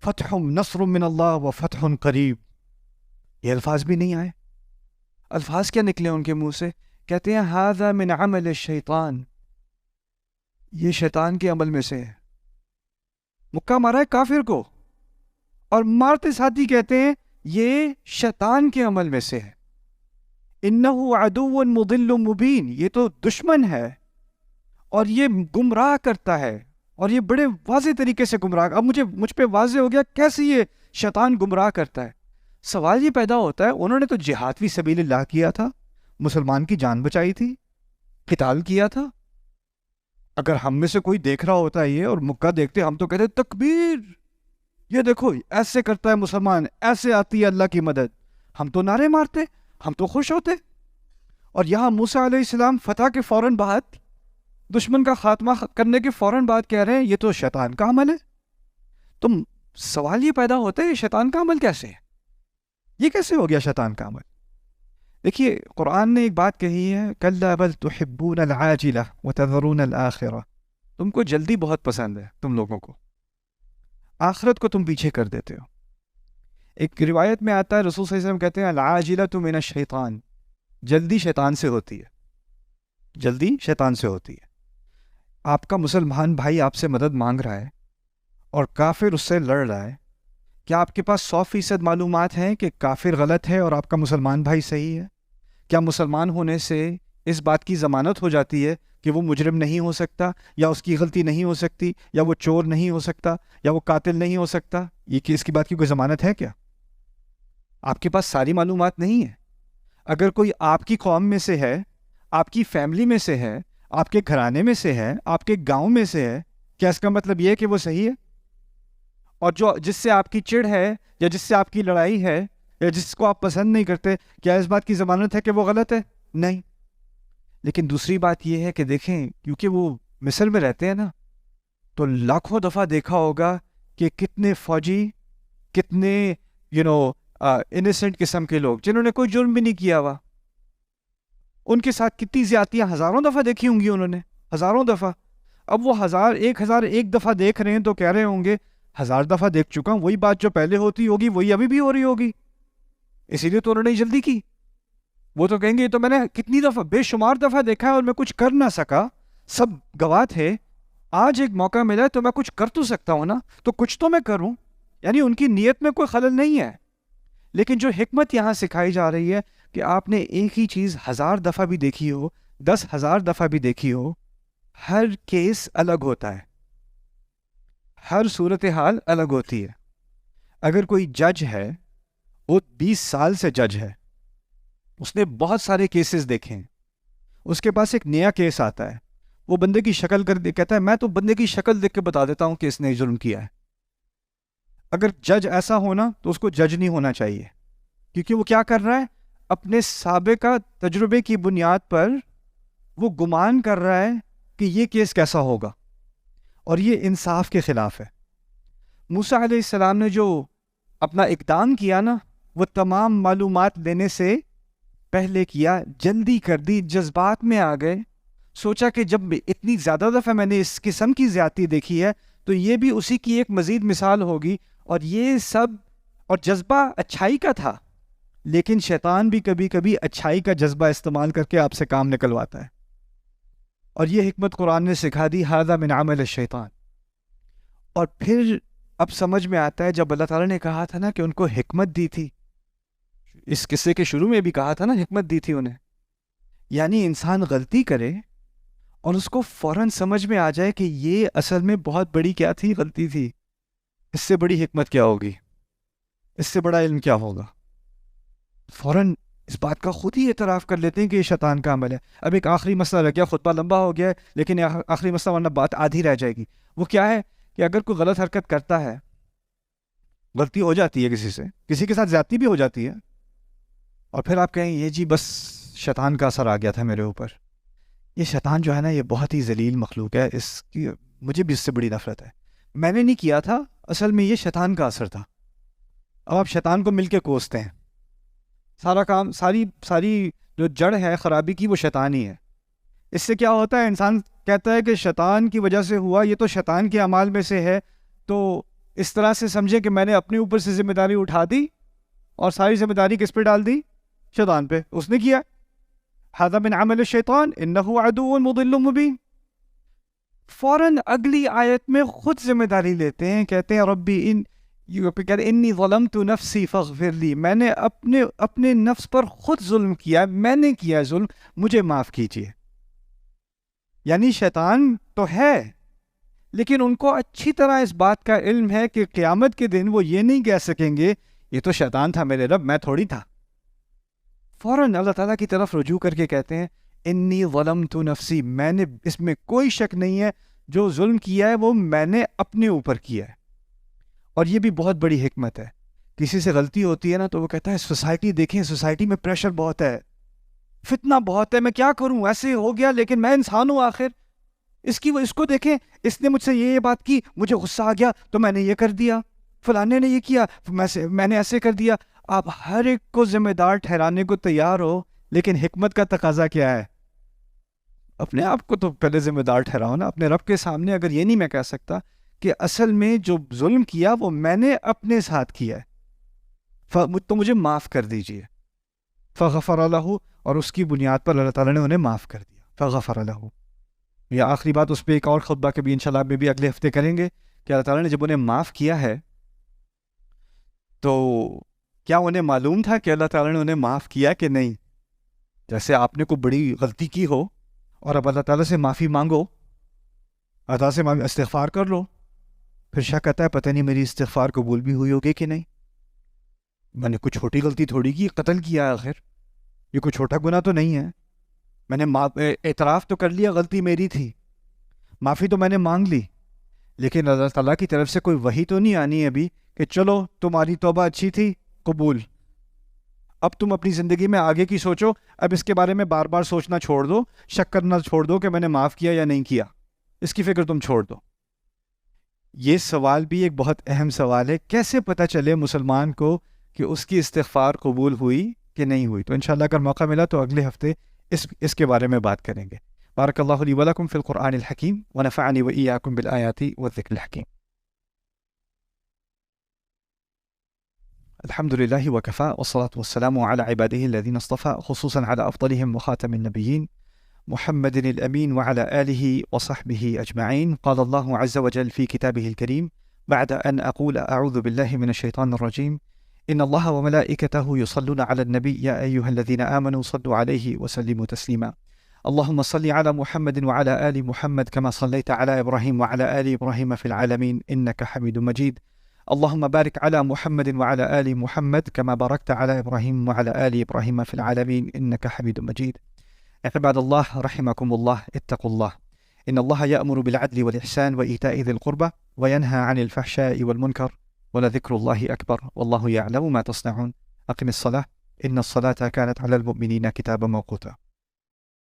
فتح نصر من اللہ و فتح قریب، یہ الفاظ بھی نہیں آئے. الفاظ کیا نکلے ان کے منہ سے؟ کہتے ہیں ھذا من عمل الشیطان، یہ شیطان کے عمل میں سے ہے. مکہ مارا ہے کافر کو، اور مارتے ساتھ ہی کہتے ہیں یہ شیطان کے عمل میں سے ہے. انہ عدو مضل مبین، یہ تو دشمن ہے اور یہ گمراہ کرتا ہے، اور یہ بڑے واضح طریقے سے گمراہ. اب مجھ پہ واضح ہو گیا کیسے یہ شیطان گمراہ کرتا ہے. سوال یہ پیدا ہوتا ہے انہوں نے تو جہاد فی سبیل اللہ کیا تھا، مسلمان کی جان بچائی تھی، قتال کیا تھا. اگر ہم میں سے کوئی دیکھ رہا ہوتا ہے یہ اور مکہ دیکھتے، ہم تو کہتے تکبیر، یہ دیکھو ایسے کرتا ہے مسلمان، ایسے آتی ہے اللہ کی مدد. ہم تو نعرے مارتے، ہم تو خوش ہوتے. اور یہاں موسیٰ علیہ السلام فتح کے فوراً بعد، دشمن کا خاتمہ کرنے کے فوراً بعد کہہ رہے ہیں یہ تو شیطان کا عمل ہے. تو سوال یہ پیدا ہوتا ہے یہ شیطان کا عمل کیسے ہے؟ یہ کیسے ہو گیا شیطان کا عمل؟ دیکھیے قرآن نے ایک بات کہی ہے، کلا بل تحبون العاجلہ وتذرون الآخرہ، تم کو جلدی بہت پسند ہے، تم لوگوں کو آخرت کو تم پیچھے کر دیتے ہو. ایک روایت میں آتا ہے رسول صلی اللہ علیہ وسلم کہتے ہیں العاجلۃ من الشیطان، جلدی شیطان سے ہوتی ہے، جلدی شیطان سے ہوتی ہے. آپ کا مسلمان بھائی آپ سے مدد مانگ رہا ہے اور کافر اس سے لڑ رہا ہے، کیا آپ کے پاس 100% معلومات ہیں کہ کافر غلط ہے اور آپ کا مسلمان بھائی صحیح ہے؟ کیا مسلمان ہونے سے اس بات کی ضمانت ہو جاتی ہے کہ وہ مجرم نہیں ہو سکتا، یا اس کی غلطی نہیں ہو سکتی، یا وہ چور نہیں ہو سکتا، یا وہ قاتل نہیں ہو سکتا؟ یہ کہ اس کی بات کی کوئی ضمانت ہے کیا؟ آپ کے پاس ساری معلومات نہیں ہے. اگر کوئی آپ کی قوم میں سے ہے، آپ کی فیملی میں سے ہے، آپ کے گھرانے میں سے ہے، آپ کے گاؤں میں سے ہے، کیا اس کا مطلب یہ ہے کہ وہ صحیح ہے؟ اور جس سے آپ کی چڑ ہے، یا جس سے آپ کی لڑائی ہے، یا جس کو آپ پسند نہیں کرتے، کیا اس بات کی ضمانت ہے کہ وہ غلط ہے؟ نہیں. لیکن دوسری بات یہ ہے کہ دیکھیں، کیونکہ وہ مصر میں رہتے ہیں نا، تو لاکھوں دفعہ دیکھا ہوگا کہ کتنے فوجی، کتنے انیسنٹ قسم کے لوگ جنہوں نے کوئی جرم بھی نہیں کیا ہوا، ان کے ساتھ کتنی زیادتیاں ہزاروں دفعہ دیکھی ہوں گی انہوں نے، ہزاروں دفعہ. اب وہ ایک ہزار ایک دفعہ دیکھ رہے ہیں تو کہہ رہے ہوں گے 1000 دفعہ دیکھ چکا ہوں، وہی بات جو پہلے ہوتی ہوگی وہی ابھی بھی ہو رہی ہوگی، اسی لیے تو انہوں نے جلدی کی. وہ تو کہیں گے یہ تو میں نے کتنی دفعہ، بے شمار دفعہ دیکھا ہے اور میں کچھ کر نہ سکا، سب گواہ تھے، آج ایک موقع ملا ہے تو میں کچھ کر تو سکتا ہوں نا، تو کچھ تو میں کروں. یعنی ان کی نیت میں کوئی خلل نہیں ہے. لیکن جو حکمت یہاں سکھائی جا رہی ہے کہ آپ نے ایک ہی چیز 1000 دفعہ بھی دیکھی ہو، 10,000 دفعہ بھی دیکھی ہو، ہر کیس الگ ہوتا ہے، ہر صورتحال الگ ہوتی ہے. اگر کوئی جج ہے، وہ 20 سال سے جج ہے، اس نے بہت سارے کیسز دیکھے ہیں، اس کے پاس ایک نیا کیس آتا ہے، وہ بندے کی شکل کہتا ہے میں تو بندے کی شکل دیکھ کے بتا دیتا ہوں کہ اس نے جرم کیا ہے. اگر جج ایسا ہونا تو اس کو جج نہیں ہونا چاہیے، کیونکہ وہ کیا کر رہا ہے، اپنے سابقہ تجربے کی بنیاد پر وہ گمان کر رہا ہے کہ یہ کیس کیسا ہوگا، اور یہ انصاف کے خلاف ہے. موسیٰ علیہ السلام نے جو اپنا اقدام کیا نا، وہ تمام معلومات لینے سے پہلے کیا، جلدی کر دی، جذبات میں آ گئے، سوچا کہ جب اتنی زیادہ دفعہ میں نے اس قسم کی زیادتی دیکھی ہے تو یہ بھی اسی کی ایک مزید مثال ہوگی. اور یہ سب، اور جذبہ اچھائی کا تھا، لیکن شیطان بھی کبھی کبھی اچھائی کا جذبہ استعمال کر کے آپ سے کام نکلواتا ہے. اور یہ حکمت قرآن نے سکھا دی، ھذا من عمل الشیطان. اور پھر اب سمجھ میں آتا ہے جب اللہ تعالیٰ نے کہا تھا نا کہ ان کو حکمت دی تھی، اس قصے کے شروع میں بھی کہا تھا نا حکمت دی تھی انہیں، یعنی انسان غلطی کرے اور اس کو فوراً سمجھ میں آ جائے کہ یہ اصل میں بہت بڑی کیا تھی، غلطی تھی، اس سے بڑی حکمت کیا ہوگی، اس سے بڑا علم کیا ہوگا، فوراً اس بات کا خود ہی اعتراف کر لیتے ہیں کہ یہ شیطان کا عمل ہے. اب ایک آخری مسئلہ رہ گیا، خطبہ لمبا ہو گیا ہے لیکن آخری مسئلہ ورنہ بات آدھی رہ جائے گی. وہ کیا ہے کہ اگر کوئی غلط حرکت کرتا ہے، غلطی ہو جاتی ہے کسی سے، کسی کے ساتھ زیادتی بھی ہو جاتی ہے، اور پھر آپ کہیں یہ جی بس شیطان کا اثر آ گیا تھا میرے اوپر. یہ شیطان جو ہے نا یہ بہت ہی ذلیل مخلوق ہے، اس کی مجھے بھی اس سے بڑی نفرت ہے. میں نے نہیں کیا تھا، اصل میں یہ شیطان کا اثر تھا. اب آپ شیطان کو مل کے کوستے ہیں، سارا کام، ساری جو جڑ ہے خرابی کی وہ شیطان ہی ہے. اس سے کیا ہوتا ہے، انسان کہتا ہے کہ شیطان کی وجہ سے ہوا، یہ تو شیطان کے اعمال میں سے ہے، تو اس طرح سے سمجھے کہ میں نے اپنے اوپر سے ذمہ داری اٹھا دی اور ساری ذمہ داری کس پہ ڈال دی؟ شیطان پہ. اس نے کیا. ھذا من عمل الشیطان انہ عدو مضل مبین. فوراً اگلی آیت میں خود ذمہ داری لیتے ہیں, کہتے ہیں ربی انی ظلمت نفسی فاغفر لی, میں نے اپنے نفس پر خود ظلم کیا, میں نے کیا ظلم, مجھے معاف کیجیے. یعنی شیطان تو ہے, لیکن ان کو اچھی طرح اس بات کا علم ہے کہ قیامت کے دن وہ یہ نہیں کہہ سکیں گے یہ تو شیطان تھا میرے رب, میں تھوڑی تھا. فوراً اللہ تعالیٰ کی طرف رجوع کر کے کہتے ہیں انی ظلمت نفسی, میں نے, اس میں کوئی شک نہیں ہے, جو ظلم کیا ہے وہ میں نے اپنے اوپر کیا ہے. اور یہ بھی بہت بڑی حکمت ہے. کسی سے غلطی ہوتی ہے نا تو وہ کہتا ہے سوسائٹی دیکھیں, سوسائٹی میں پریشر بہت ہے, فتنہ بہت ہے, میں کیا کروں, ایسے ہو گیا, لیکن میں انسان ہوں آخر. اس کو دیکھیں, اس نے مجھ سے یہ بات کی, مجھے غصہ آ گیا تو میں نے یہ کر دیا, فلانے نے یہ کیا, میں نے ایسے کر دیا. آپ ہر ایک کو ذمہ دار ٹھہرانے کو تیار ہو, لیکن حکمت کا تقاضا کیا ہے؟ اپنے آپ کو تو پہلے ذمہ دار ٹھہراؤ نا اپنے رب کے سامنے. اگر یہ نہیں میں کہہ سکتا کہ اصل میں جو ظلم کیا وہ میں نے اپنے ساتھ کیا ہے, تو مجھے معاف کر دیجئے. فغفر لہ, اور اس کی بنیاد پر اللہ تعالیٰ نے انہیں معاف کر دیا. فغفر لہ, یہ آخری بات اس پہ ایک اور خطبہ کے بھی انشاءاللہ میں بھی اگلے ہفتے کریں گے کہ اللہ تعالیٰ نے جب انہیں معاف کیا ہے تو کیا انہیں معلوم تھا کہ اللہ تعالیٰ نے انہیں معاف کیا کہ نہیں؟ جیسے آپ نے کوئی بڑی غلطی کی ہو اور اب اللہ تعالیٰ سے معافی مانگو, اللہ تعالیٰ سے استغفار کر لو, پھر شک آتا ہے پتہ نہیں میری استغفار قبول بھی ہوئی ہوگی کہ نہیں. میں نے کوئی چھوٹی غلطی تھوڑی کی, قتل کیا آخر, یہ کوئی چھوٹا گناہ تو نہیں ہے. میں نے اعتراف تو کر لیا غلطی میری تھی, معافی تو میں نے مانگ لی, لیکن اللہ تعالیٰ کی طرف سے کوئی وحی تو نہیں آنی ہے ابھی کہ چلو تمہاری توبہ اچھی تھی, قبول, اب تم اپنی زندگی میں آگے کی سوچو, اب اس کے بارے میں بار بار سوچنا چھوڑ دو, شک کرنا چھوڑ دو کہ میں نے معاف کیا یا نہیں کیا, اس کی فکر تم چھوڑ دو. یہ سوال بھی ایک بہت اہم سوال ہے, کیسے پتہ چلے مسلمان کو کہ اس کی استغفار قبول ہوئی کہ نہیں ہوئی؟ تو انشاءاللہ اگر موقع ملا تو اگلے ہفتے اس کے بارے میں بات کریں گے. بارک اللہ لی ولکم فی القرآن الحکیم ونفعنی وإیاکم بالآیات والذکر الحکیم. الحمد لله وكفى والصلاة والسلام على عباده الذين اصطفى خصوصا على أفضلهم وخاتم النبيين محمد الأمين وعلى آله وصحبه أجمعين. قال الله عز وجل في كتابه الكريم بعد أن أقول أعوذ بالله من الشيطان الرجيم إن الله وملائكته يصلون على النبي يا أيها الذين آمنوا صلوا عليه وسلموا تسليما. اللهم صل على محمد وعلى آل محمد كما صليت على إبراهيم وعلى آل إبراهيم في العالمين إنك حميد مجيد. اللهم بارك على محمد وعلى آل محمد كما باركت على إبراهيم وعلى آل إبراهيم في العالمين إنك حميد مجيد. عباد الله رحمكم الله اتقوا الله إن الله يأمر بالعدل والإحسان وإيتاء ذي القربى وينهى عن الفحشاء والمنكر ولذكر الله أكبر والله يعلم ما تصنعون. أقم الصلاة إن الصلاة كانت على المؤمنين كتابا موقوتا.